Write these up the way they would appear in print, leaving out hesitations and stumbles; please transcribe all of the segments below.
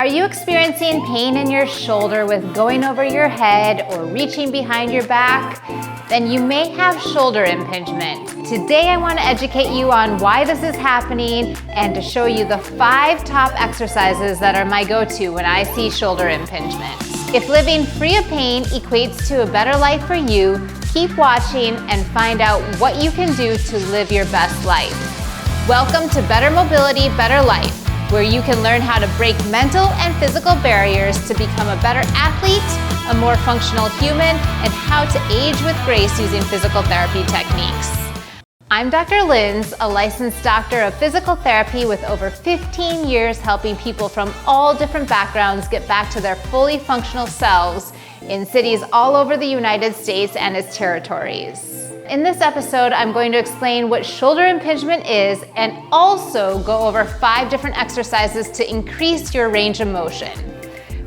you experiencing pain in your shoulder with going over your head or reaching behind your back? Then you may have shoulder impingement. Today I want to educate you on why this is happening and to show you the 5 top exercises that are my go-to when I see shoulder impingement. If living free of pain equates to a better life for you, keep watching and find out what you can do to live your best life. Welcome to Better Mobility, Better Life, where you can learn how to break mental and physical barriers to become a better athlete, a more functional human, and how to age with grace using physical therapy techniques. I'm Dr. Lindz, a licensed doctor of physical therapy with over 15 years helping people from all different backgrounds get back to their fully functional selves in cities all over the United States and its territories. In this episode, I'm going to explain what shoulder impingement is and also go over 5 different exercises to increase your range of motion.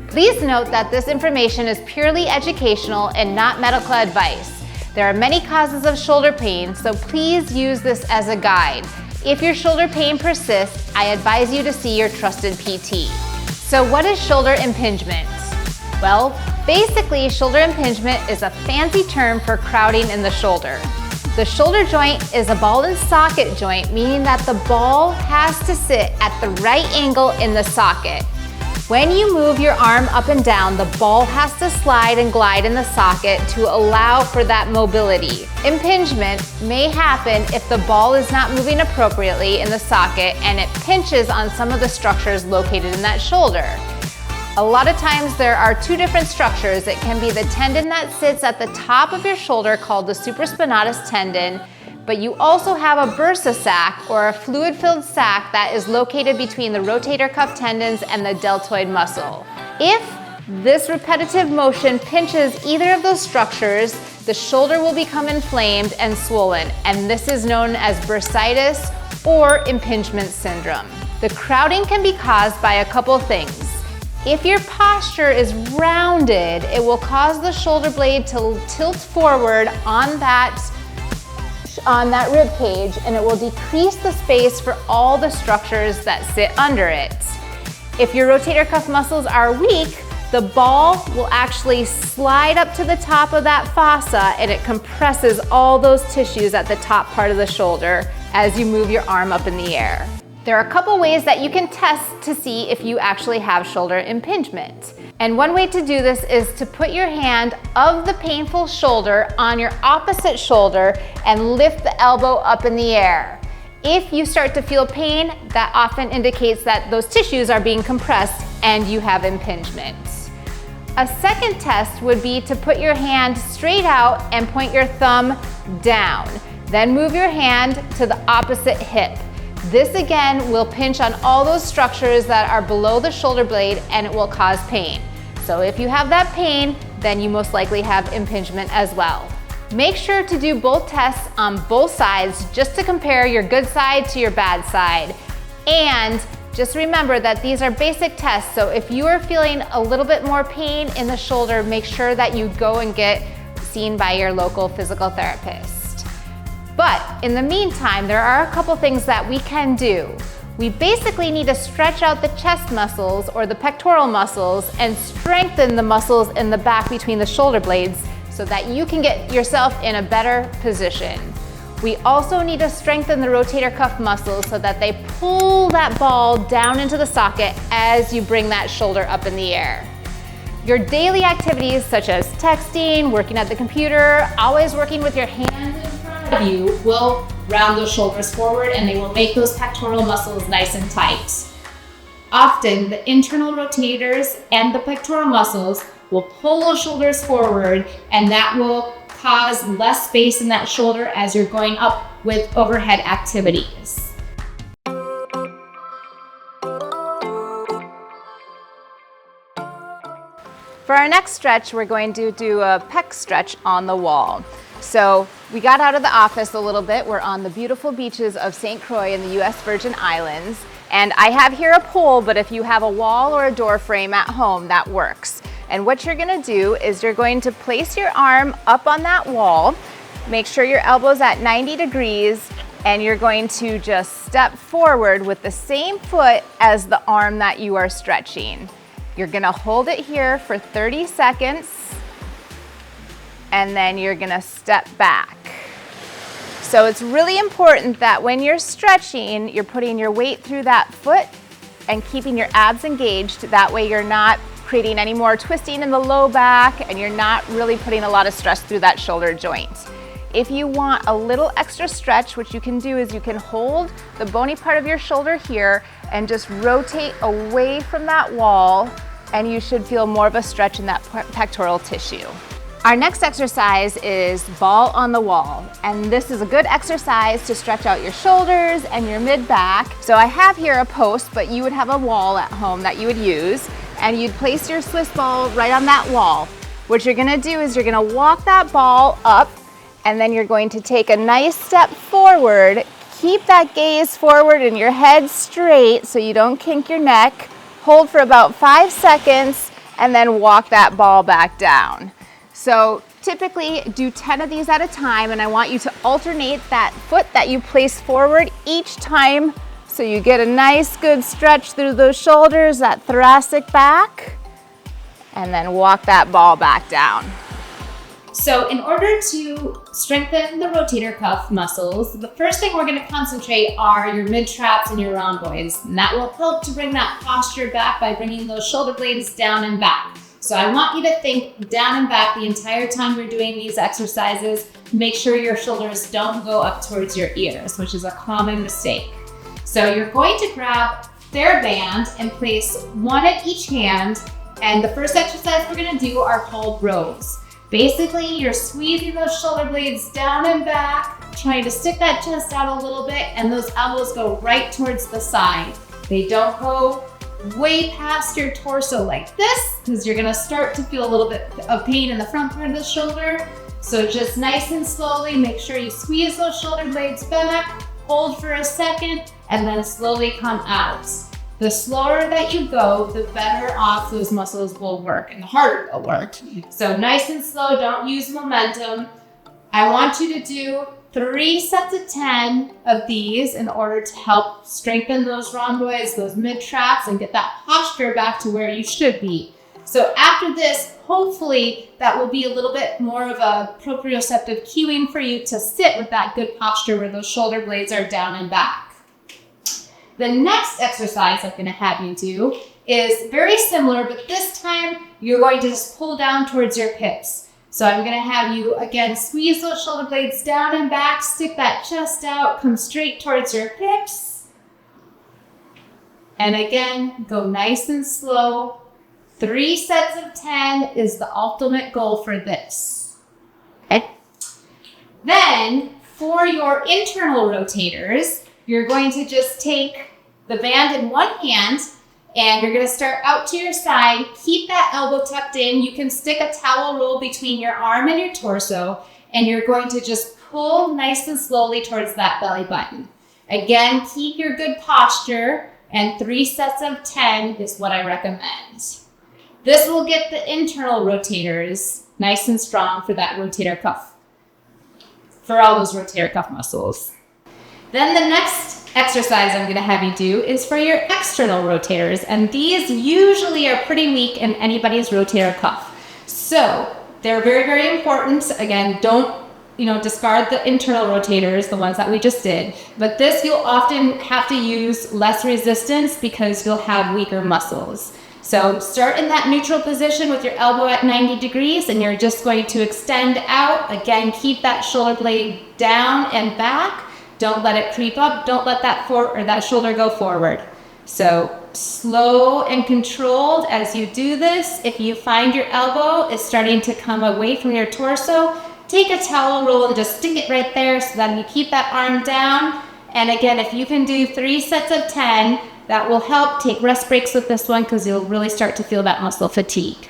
Please note that this information is purely educational and not medical advice. There are many causes of shoulder pain, so please use this as a guide. If your shoulder pain persists, I advise you to see your trusted PT. So what is shoulder impingement? Well, basically, shoulder impingement is a fancy term for crowding in the shoulder. The shoulder joint is a ball and socket joint, meaning that the ball has to sit at the right angle in the socket. When you move your arm up and down, the ball has to slide and glide in the socket to allow for that mobility. Impingement may happen if the ball is not moving appropriately in the socket and it pinches on some of the structures located in that shoulder. A lot of times there are 2 different structures. It can be the tendon that sits at the top of your shoulder called the supraspinatus tendon, but you also have a bursa sac or a fluid-filled sac that is located between the rotator cuff tendons and the deltoid muscle. If this repetitive motion pinches either of those structures, the shoulder will become inflamed and swollen, and this is known as bursitis or impingement syndrome. The crowding can be caused by a couple things. If your posture is rounded, it will cause the shoulder blade to tilt forward on that rib cage, and it will decrease the space for all the structures that sit under it. If your rotator cuff muscles are weak, the ball will actually slide up to the top of that fossa and it compresses all those tissues at the top part of the shoulder as you move your arm up in the air. There are a couple ways that you can test to see if you actually have shoulder impingement. And one way to do this is to put your hand of the painful shoulder on your opposite shoulder and lift the elbow up in the air. If you start to feel pain, that often indicates that those tissues are being compressed and you have impingement. A second test would be to put your hand straight out and point your thumb down. Then move your hand to the opposite hip. This again will pinch on all those structures that are below the shoulder blade and it will cause pain. So if you have that pain, then you most likely have impingement as well. Make sure to do both tests on both sides just to compare your good side to your bad side. And just remember that these are basic tests, so if you are feeling a little bit more pain in the shoulder, make sure that you go and get seen by your local physical therapist. But in the meantime, there are a couple things that we can do. We basically need to stretch out the chest muscles or the pectoral muscles and strengthen the muscles in the back between the shoulder blades so that you can get yourself in a better position. We also need to strengthen the rotator cuff muscles so that they pull that ball down into the socket as you bring that shoulder up in the air. Your daily activities such as texting, working at the computer, always working with your hands in front of you will round those shoulders forward and they will make those pectoral muscles nice and tight. Often the internal rotators and the pectoral muscles will pull those shoulders forward and that will cause less space in that shoulder as you're going up with overhead activities. For our next stretch, we're going to do a pec stretch on the wall. So we got out of the office a little bit. We're on the beautiful beaches of St. Croix in the US Virgin Islands. And I have here a pole, but if you have a wall or a door frame at home, that works. And what you're gonna do is you're going to place your arm up on that wall, make sure your elbow's at 90 degrees, and you're going to just step forward with the same foot as the arm that you are stretching. You're gonna hold it here for 30 seconds, and then you're gonna step back. So it's really important that when you're stretching, you're putting your weight through that foot and keeping your abs engaged. That way you're not creating any more twisting in the low back, and you're not really putting a lot of stress through that shoulder joint. If you want a little extra stretch, what you can do is you can hold the bony part of your shoulder here and just rotate away from that wall, and you should feel more of a stretch in that pectoral tissue. Our next exercise is ball on the wall, and this is a good exercise to stretch out your shoulders and your mid-back. So I have here a post, but you would have a wall at home that you would use, and you'd place your Swiss ball right on that wall. What you're gonna do is you're gonna walk that ball up, and then you're going to take a nice step forward. Keep that gaze forward and your head straight so you don't kink your neck. Hold for about 5 seconds, and then walk that ball back down. So typically do 10 of these at a time, and I want you to alternate that foot that you place forward each time so you get a nice good stretch through those shoulders, that thoracic back, and then walk that ball back down. So in order to strengthen the rotator cuff muscles, the first thing we're gonna concentrate are your mid-traps and your rhomboids, and that will help to bring that posture back by bringing those shoulder blades down and back. So I want you to think down and back the entire time you're doing these exercises. Make sure your shoulders don't go up towards your ears, which is a common mistake. So you're going to grab Theraband and place one at each hand, and the first exercise we're gonna do are called rows. Basically, you're squeezing those shoulder blades down and back, trying to stick that chest out a little bit, and those elbows go right towards the side. They don't go way past your torso like this, because you're gonna start to feel a little bit of pain in the front part of the shoulder. So just nice and slowly, make sure you squeeze those shoulder blades back, hold for a second, and then slowly come out. The slower that you go, the better off those muscles will work and the harder they'll work. So nice and slow, don't use momentum. I want you to do 3 sets of 10 of these in order to help strengthen those rhomboids, those mid-traps, and get that posture back to where you should be. So after this, hopefully that will be a little bit more of a proprioceptive cueing for you to sit with that good posture where those shoulder blades are down and back. The next exercise I'm gonna have you do is very similar, but this time you're going to just pull down towards your hips. So I'm gonna have you, again, squeeze those shoulder blades down and back, stick that chest out, come straight towards your hips. And again, go nice and slow. 3 sets of 10 is the ultimate goal for this. Okay. Then, for your internal rotators, you're going to just take the band in one hand, and you're gonna start out to your side. Keep that elbow tucked in. You can stick a towel roll between your arm and your torso, and you're going to just pull nice and slowly towards that belly button. Again, keep your good posture, and 3 sets of 10 is what I recommend. This will get the internal rotators nice and strong for that rotator cuff, for all those rotator cuff muscles. Then the next exercise I'm gonna have you do is for your external rotators, and these usually are pretty weak in anybody's rotator cuff. So they're very, very important. Again, don't discard the internal rotators, the ones that we just did, but this you'll often have to use less resistance because you'll have weaker muscles. So start in that neutral position with your elbow at 90 degrees, and you're just going to extend out. Again, keep that shoulder blade down and back. Don't let it creep up. Don't let that shoulder go forward. So slow and controlled as you do this. If you find your elbow is starting to come away from your torso, take a towel roll and just stick it right there so that you keep that arm down. And again, if you can do 3 sets of 10, that will help. Take rest breaks with this one because you'll really start to feel that muscle fatigue.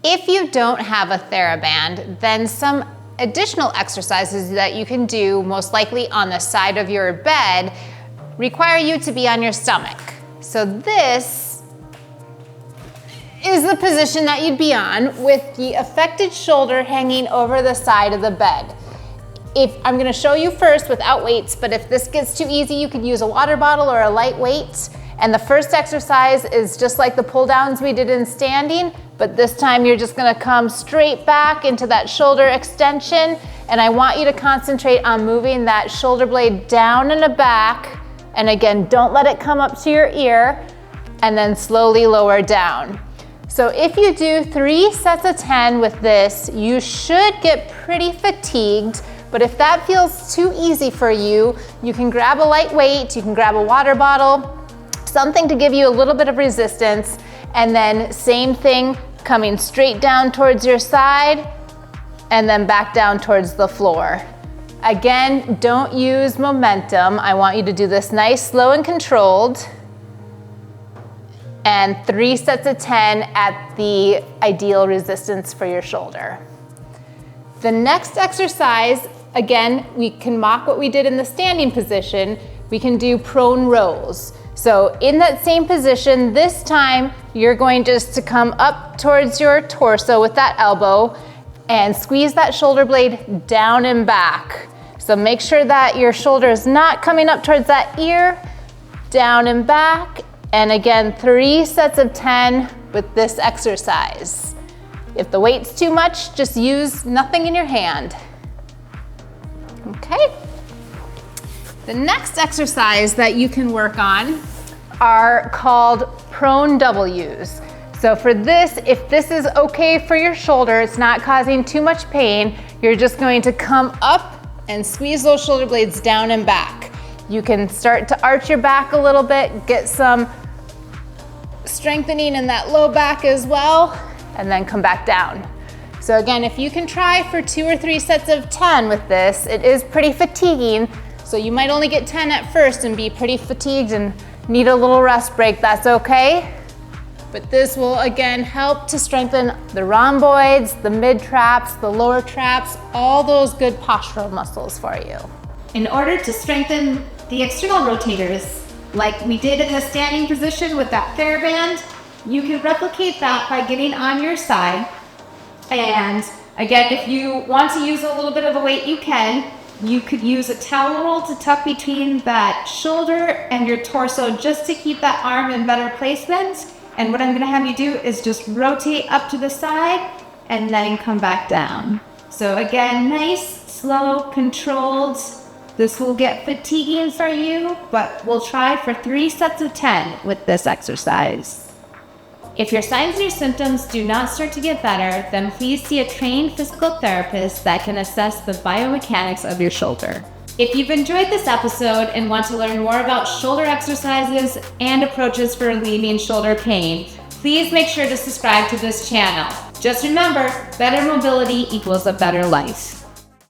If you don't have a Theraband, then some additional exercises that you can do, most likely on the side of your bed, require you to be on your stomach. So this is the position that you'd be on with the affected shoulder hanging over the side of the bed. I'm gonna show you first without weights, but if this gets too easy, you could use a water bottle or a light weight. And the first exercise is just like the pull downs we did in standing, but this time you're just gonna come straight back into that shoulder extension, and I want you to concentrate on moving that shoulder blade down and back, and again, don't let it come up to your ear, and then slowly lower down. So if you do 3 sets of 10 with this, you should get pretty fatigued, but if that feels too easy for you, you can grab a light weight, you can grab a water bottle, something to give you a little bit of resistance, and then same thing, coming straight down towards your side, and then back down towards the floor. Again, don't use momentum. I want you to do this nice, slow, and controlled. And 3 sets of 10 at the ideal resistance for your shoulder. The next exercise, again, we can mock what we did in the standing position. We can do prone rows. So in that same position, this time, you're going just to come up towards your torso with that elbow and squeeze that shoulder blade down and back. So make sure that your shoulder is not coming up towards that ear, down and back. And again, 3 sets of 10 with this exercise. If the weight's too much, just use nothing in your hand. Okay. The next exercise that you can work on are called prone W's. So for this, if this is okay for your shoulder, it's not causing too much pain, you're just going to come up and squeeze those shoulder blades down and back. You can start to arch your back a little bit, get some strengthening in that low back as well, and then come back down. So again, if you can try for 2 or 3 sets of 10 with this, it is pretty fatiguing, so you might only get 10 at first and be pretty fatigued and need a little rest break, that's okay. But this will again help to strengthen the rhomboids, the mid traps, the lower traps, all those good postural muscles for you. In order to strengthen the external rotators, like we did in the standing position with that Theraband, you can replicate that by getting on your side. And again, if you want to use a little bit of a weight, you can. You could use a towel roll to tuck between that shoulder and your torso just to keep that arm in better placement. And what I'm gonna have you do is just rotate up to the side and then come back down. So again, nice, slow, controlled. This will get fatiguing for you, but we'll try for 3 sets of 10 with this exercise. If your signs and your symptoms do not start to get better, then please see a trained physical therapist that can assess the biomechanics of your shoulder. If you've enjoyed this episode and want to learn more about shoulder exercises and approaches for relieving shoulder pain, please make sure to subscribe to this channel. Just remember, better mobility equals a better life.